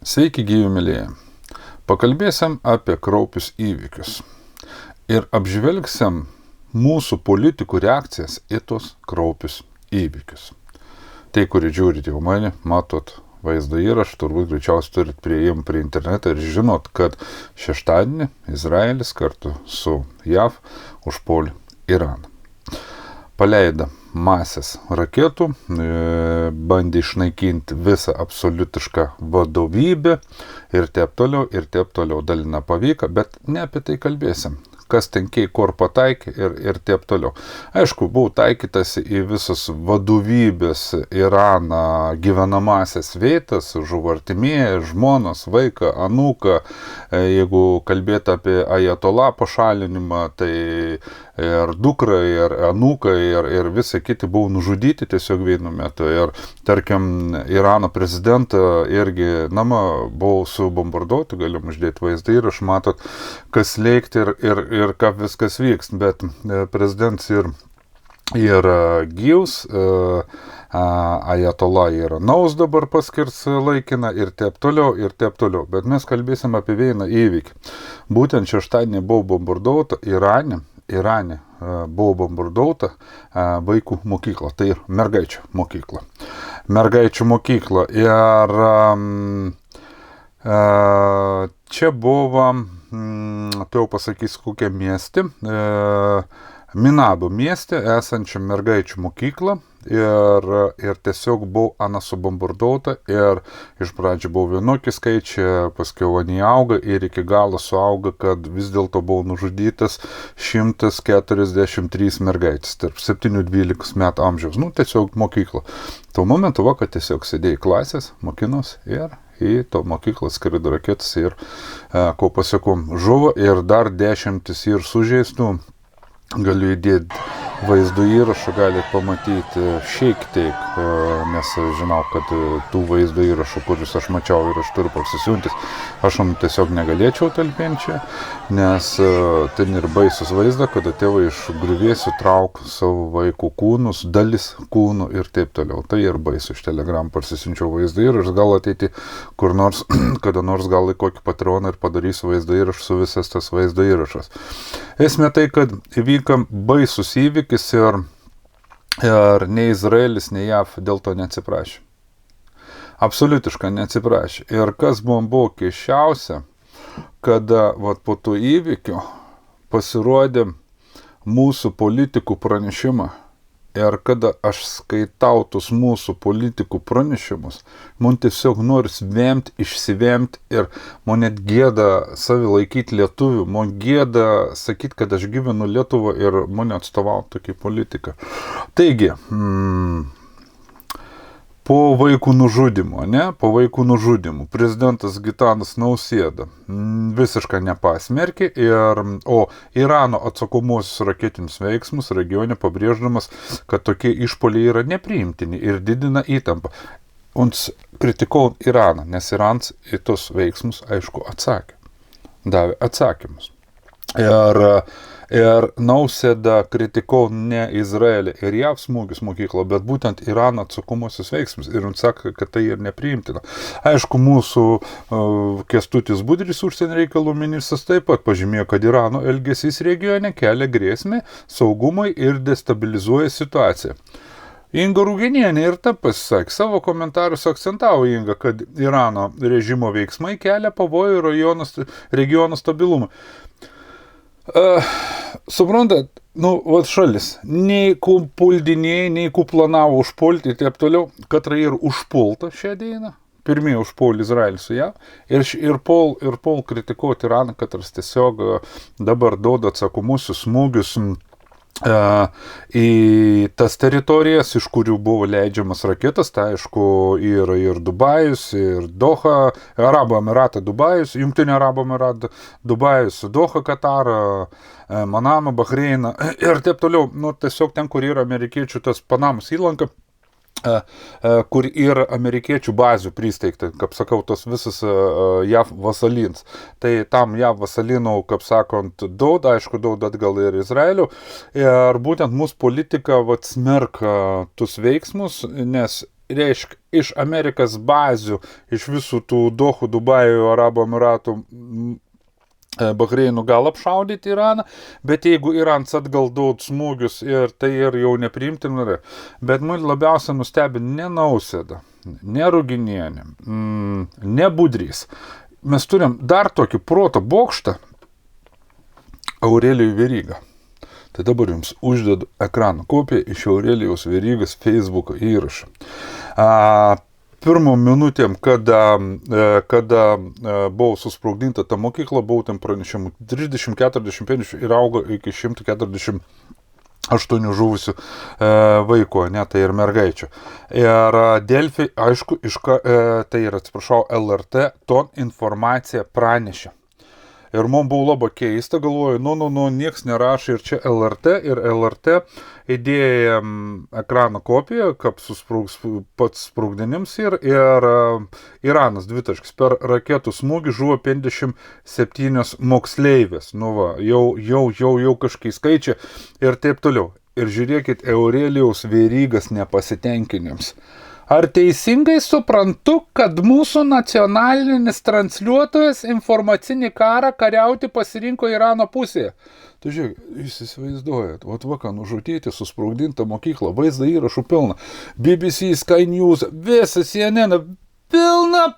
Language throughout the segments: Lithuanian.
Sveiki, gyvi mylėjai. Pakalbėsim apie kraupius įvykius ir apžvelgsim mūsų politikų reakcijas į tos kraupius įvykius. Tai, kurį žiūrite jau mane, matot vaizdo įrašą, turbūt greičiausiai turit prieėjimą prie internetą ir žinot, kad šeštadienį Izraelis kartu su JAV užpuolė Iraną. Paleido masės raketų, bandė išnaikinti visą absoliutišką vadovybę ir taip toliau, dalina pavyko, bet ne apie tai kalbėsim. Kas tenkiai, kur pataikė ir taip toliau. Aišku, buvo taikytasi į visus vadovybės Iraną gyvenamasias vietas, žuvo artimieji, žmonos, vaiką, anūką. Jeigu kalbėti apie ajatolą pašalinimą, tai ir dukra, ir anūka, ir visi kiti buvo nužudyti tiesiog vienu metu. Ir, tarkim, Irano prezidentą irgi namą buvo subombarduoti, galim uždėti vaizdą įrašą, matot, kas leikti ir kaip viskas vyks. Bet prezidentas ir gyvs, ajatola yra naus dabar paskirs laikiną ir taip toliau. Bet mes kalbėsim apie vieną įvykį. Būtent šeštadienį buvo bombarduota Irane buvo bombarduota vaikų mokykla, tai ir mergaičių mokykla. Ir čia buvo, tai jau pasakysiu, kokie miesti, Minado mieste esančią mergaičių mokyklą ir tiesiog buvo ana subombarduota ir iš pradžių buvo vienokie skaičiai, paskiau ani auga ir iki galo suauga, kad vis dėlto buvo nužudytas 143 mergaitės tarp 7-12 metų amžiaus, tiesiog mokykla. Tuo momentu kad tiesiog sėdėjo klasės, mokinos ir į to mokyklą skrido raketas ir ko pasiekom žuvo ir dar 10 ir sužeistų. Galiu įdėti vaizdo įrašą, galite pamatyti šiek tiek, nes žinau, kad tų vaizdo įrašų, kurius aš mačiau ir aš turiu parsisiuntis, aš jums tiesiog negalėčiau talpinti čia, nes ten ir baisus vaizda, kada tėvai iš griuvėsių trauk savo vaikų kūnus, dalis kūnų ir taip toliau. Tai ir baisu, iš Telegram parsisiunčiau vaizdo įrašą, gal ateiti kur nors, kada nors gal į kokį Patreoną ir padarysiu vaizdo įrašą su visas tas vaizdo įrašas. Esmė tai, kad įvyko baisus įvykis ir nei Izraelis, nei JAV dėl to neatsiprašė. Absoliutiškai neatsiprašė. Ir kas man buvo keisčiausia, kada po tų įvykių pasirodė mūsų politikų pranešimą. Ir kada aš skaitau tus mūsų politikų pranešimus, man tiesiog noris vemti, išsivemti ir man net gėda savi laikyti lietuvių, man gėda sakyti, kad aš gyvenu Lietuvą ir mane atstovau tokį politiką. Taigi, po vaikų nužudymų, prezidentas Gitanas Nausėda visiškai nepasmerkė, o Irano atsakomuosius raketinius veiksmus regione pabrėždamas, kad tokie išpuoliai yra nepriimtini ir didina įtampą. Uns kritikau Iraną, nes Iranas į tos veiksmus, aišku, atsakė. Davė atsakymus. Ir Nausėda kritikau ne Izraelį ir JAV smūgius mokyklą, bet būtent Irano atsakomuosius veiksmus. Ir jis sako, kad tai ir nepriimtina. Aišku, mūsų Kęstutis Budrys, užsienio reikalų ministras, taip pat pažymėjo, kad Irano elgesys regione kelia grėsmę saugumui ir destabilizuoja situaciją. Inga Ruginienė ir ta pasisakė, savo komentarus akcentavo Inga, kad Irano režimo veiksmai kelia pavojų regiono stabilumui. Suprantat, šalis, nei puldinėjai, nei planavo užpulti ir taip toliau, kad yra užpulta šią dieną. Pirmieji užpuolė Izraelį su JAV ir Pol kritikuoti Iraną, kad jis tiesiog dabar duoda atsakomusius smūgius į tas teritorijas, iš kurių buvo leidžiamas raketas, tai aišku ir Dubajus, ir Doha, Arabų Emiratai Dubajus, Jungtinių Arabų Emiratai Dubajus, Doha, Katarą, Manamą, Bahreiną ir taip toliau, tiesiog ten, kur yra amerikiečių tas Panamos įlanka, kur yra amerikiečių bazių pristeigta, kaip sakau, tos visas JAV vasalins. Tai tam JAV vasalinų, kaip sakant, daug atgal ir Izraelio. Ir būtent mūsų politika smerka tus veiksmus, nes reiškia, iš Amerikos bazių, iš visų tų Dohų, Dubajų, Arabų Emiratų, Bahreinų gal apšaudyti Iraną, bet jeigu Iranas atgal duot smūgius ir tai ir jau nepriimtina yra. Bet man labiausiai nustebino ne Nausėda, ne Ruginienė, ne Budrys. Mes turim dar tokį proto bokštą Aurelijų Verygą. Tai dabar jums uždedu ekrano kopiją iš Aurelijaus Verygos Facebook įrašą. Pirmom minutėm, kada buvo susprogdinta ta mokykla, buvo ten pranešimų 30-40 ir augo iki 148 žuvusių vaiko, ne, tai ir mergaičių. Ir Delfi, aišku, tai ir LRT, ton informaciją pranešė. Ir mums buvo labai keista, galvoju, nieks nerašė ir čia LRT, ir LRT įdėjo ekrano kopiją, kaip pats sprogdinims ir Iranas, dvitaškis, per raketų smūgį žuvo 57 moksleivės, jau kažkai skaičiai ir taip toliau. Ir žiūrėkit, Aurelijaus Verygas nepasitenkinims. Ar teisingai suprantu, kad mūsų nacionalinis transliuotojas informacinį karą kariauti pasirinko Irano pusėje? Tai žiūrėk, jūs įsivaizduojat, ką nužudyti, susprogdinta mokykla, vaizdą įrašų pilna, BBC, Sky News, visas CNN, pilna,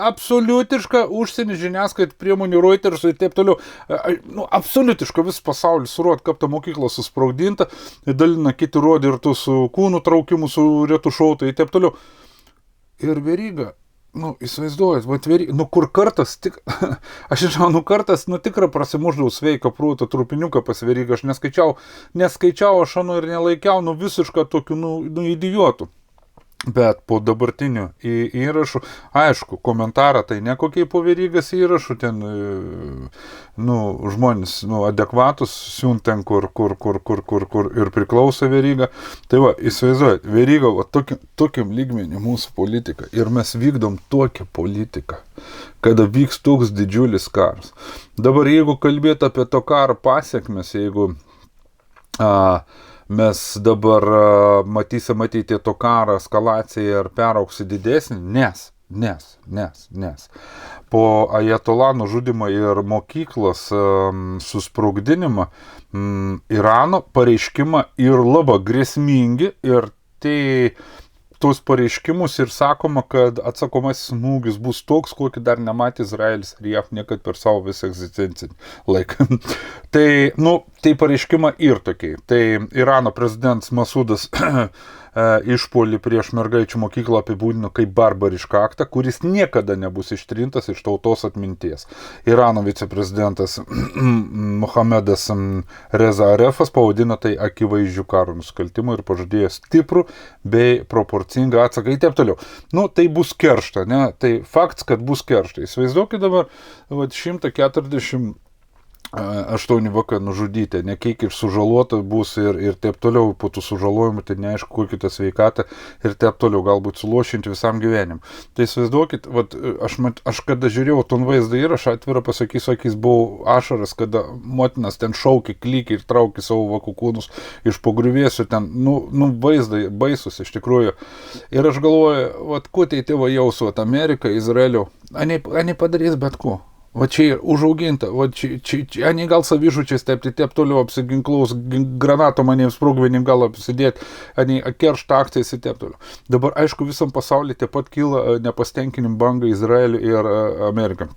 absoliutiška užsienio žiniasklaida priemonių Reuters ir taip toliau. Absoliutiška vis pasaulis surod, kaip ta mokykla susprogdinta, dalina kiti rodė ir tų su kūnų traukimu, su retušuotai ir taip toliau. Ir Veryga, įsivaizduojat, kur kartas, aš žinau, kartas, tikrai prasimuždavau sveiką prūtą trupiniuką pas Verygą, aš neskaičiau, aš ir nelaikiau, visišką tokių, idiotų. Bet po dabartinių įrašų, aišku, komentarą tai ne kokiai po Verygas įrašų, ten, žmonės, adekvatus, siunten, kur ir priklauso Veryga. Tai įsivaizduojat, Veryga, tokiam lygmenį mūsų politika. Ir mes vykdom tokią politiką, kada vyks toks didžiulis karas. Dabar, jeigu kalbėt apie to karo pasiekmes, jeigu mes dabar matyti to karą eskalaciją ir perauksi didesnį, nes. Po ajatola nužudimą ir mokyklos susprogdinimą Irano pareiškimą ir labai grėsmingi ir tai tos pareiškimus ir sakoma, kad atsakomasis smūgis bus toks, kokį dar nematė Izraelis ir JAV niekad per savo visą egzistencinį laiką. Tai pareiškimą ir tokiai. Tai Irano prezidentas Masudas išpuolį prieš mergaičių mokyklą apibūdino kaip barbarišką aktą, kuris niekada nebus ištrintas iš tautos atminties. Irano viceprezidentas Mohamedas Reza Arefas pavadino tai akivaizdžių karo nusikaltimų ir pažadėjo stiprų bei proporcingą atsaką ir taip toliau. Tai bus keršta, ne? Tai faktas, kad bus keršta. Įsivaizduokit dabar 148 nužudyti, ne kiek ir sužalota bus ir taip toliau, po tų sužalojimų, tai neaišku, kokia ta sveikata ir taip toliau, galbūt suluošinti visam gyvenim. Tai įsivaizduokit, aš kada žiūrėjau ton vaizdą įrašą, atvirą pasakysiu, akis buvo ašaras, kada motinas ten šaukė, klykia ir traukė savo vakų kūnus iš pogriuvėsių, ten, vaizdai baisus iš tikrųjų. Ir aš galvoju, kuo tai tėva jausų, Amerika, Izraelio, ani padarys bet ko. Čia užauginta, они gal savižučiais taip toliau apsiginklaus, granatom aniem sprogmenim gal apsidėti, они keršto akcijas ir taip toliau. Dabar, aišku, visam pasaulyje taip pat kyla nepasitenkinim banga Izraeliu ir Amerika.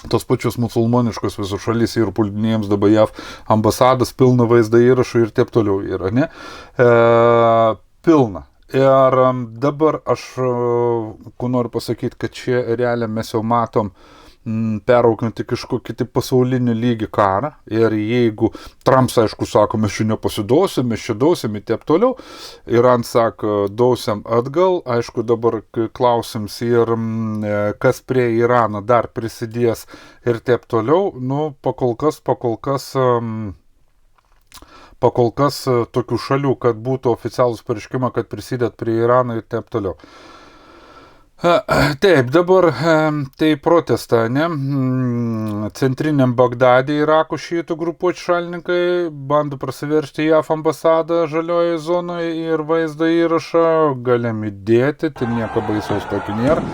Tos pačios musulmoniškos visos šalis ir puldinėjams dabar JAV ambasadas, pilna vaizdą įrašų ir taip toliau yra, ne? Pilna. Ir dabar aš noriu pasakyti, kad čia realiai mes jau matom peraukinti kažkokį tai pasaulinį lygį karą ir jeigu Trumps, aišku, sako, mes čia nepasiduosim, mes čia dausim ir taip toliau, Iran sako, dausiam atgal, aišku, dabar klausims ir kas prie Irano dar prisidės ir taip toliau, pakol kas tokių šalių, kad būtų oficialus pareiškimą, kad prisidėt prie Irano ir taip toliau. Taip, dabar tai protestą, ne? Centriniam Bagdadė Irako šiitų grupuočių šalininkai bando prasiveržti į JAF ambasadą žaliojoje zonoje ir vaizdo įrašą galim įdėti, tai nieko baisaus tokio nėra.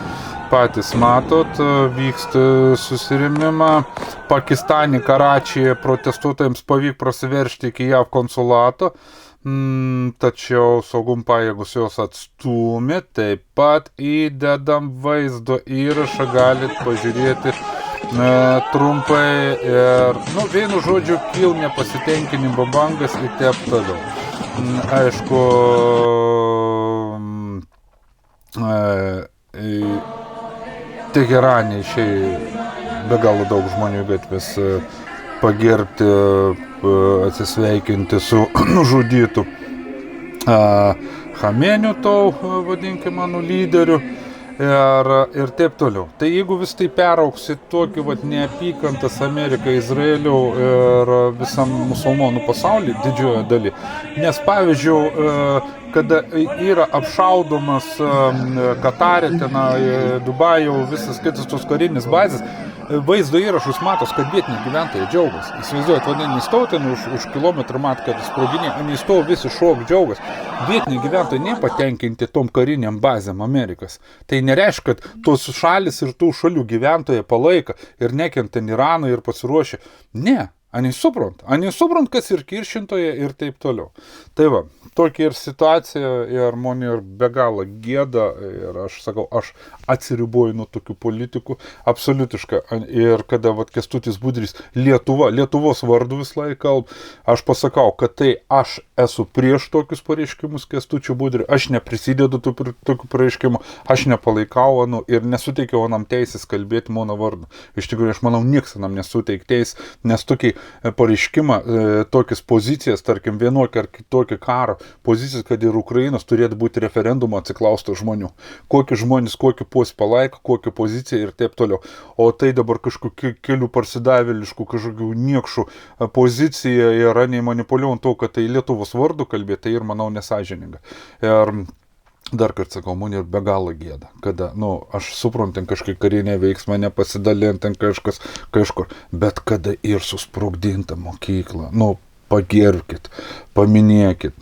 Patys matot, vyksta susirėmimą. Pakistane Karačyje protestuotojams pavyko prasiveržti iki JAV konsulato. Tačiau saugum pajėgus jos atstūmė, taip pat įdedam vaizdo įrašą, galit pažiūrėti trumpai ir, vienu žodžiu, kil nepasitenkinimo bangas ir taip toliau. Aišku, Teherane išėjo be galo daug žmonių gatvės pagerbti, atsisveikinti su nužudytu Chameniu, vadinkime, mano lyderiu ir taip toliau. Tai jeigu vis tai perauks į tokį neapykantas Amerikai, Izraeliu ir visam musulmonų pasaulyje didžiojo daly, nes pavyzdžiui, kada yra apšaudomas Katare, Dubajau, visas kitas tos karinės bazės, vaizdo įrašus matos, kad vietiniai gyventojai džiaugas. Įsivaizduojat, neįstau ten už kilometrų mat, kad sproginiai, neįstau visi šok džiaugas. Vietiniai gyventojai nepatenkinti tom kariniam bazėm Amerikos. Tai nereiškia, kad tos šalis ir tų šalių gyventojai palaika ir nekent ten Irano ir pasiruošia. Ne. Ani suprant, kas ir kiršintoje ir taip toliau. Tai va, tokia ir situacija ir man ir be galo gėda ir aš sakau, aš atsiriboju nuo tokių politikų, absoliutiškai. Ir kada Kęstutis Budrys Lietuvos vardu vis laiką kalb, aš pasakau, kad tai aš esu prieš tokius pareiškimus Kęstučio Budrį, aš neprisidedu tokių pareiškimų, aš nepalaikau ir nesuteikiau anam teisės kalbėti mano vardu. Iš tikrųjų, aš manau, nieks anam nesuteik teisės, nes tokiai pareiškimą, tokias pozicijas, tarkim, vienokį ar kitokį karo pozicijas, kad ir Ukrainos turėtų būti referendumo atsiklaustų žmonių. Kokie žmonės, kokį postą palaiko, kokią poziciją ir taip toliau. O tai dabar kažkokių kelių parsidavėliškų, kažkokių niekšų pozicija yra nemanipuliuojant to, kad tai Lietuvos vardu kalbėti, tai ir manau nesąžininga. Ir dar kartą sakau, man ir be galo gėda, kada, aš suprantu, kažkaip karinė veiksmą nepasidalint, kažkur, bet kada ir susprogdinta mokykla, pagerbkit, paminėkit,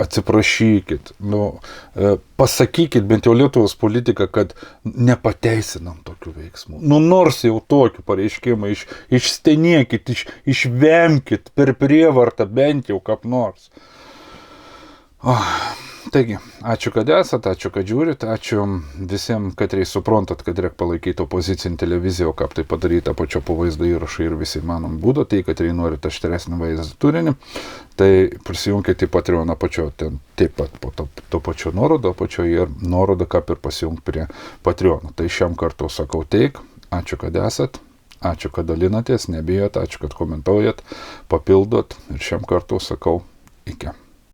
atsiprašykit, pasakykit bent jau Lietuvos politiką, kad nepateisinam tokių veiksmų. Nors jau tokių pareiškimą išstenėkit, išvemkit per prievartą bent jau kaip nors. Taigi, ačiū, kad esat, ačiū, kad žiūrit, ačiū visiems, kad suprantat, kad reikia palaikyti opozicinį televiziją, kaip tai padaryta pačio po vaizdo įrašai ir visi manom būdo, tai kad norit aštresnį vaizdą turinį, tai prisijungkite į Patreon apačio, ten taip pat po to pačio nuorodo, apačio ir nuorodo, kaip ir pasijungti prie Patreon. Tai šiam kartu sakau teik, ačiū, kad esat, ačiū, kad dalinatės, nebijot, ačiū, kad komentuojat, papildot ir šiam kartu sakau iki.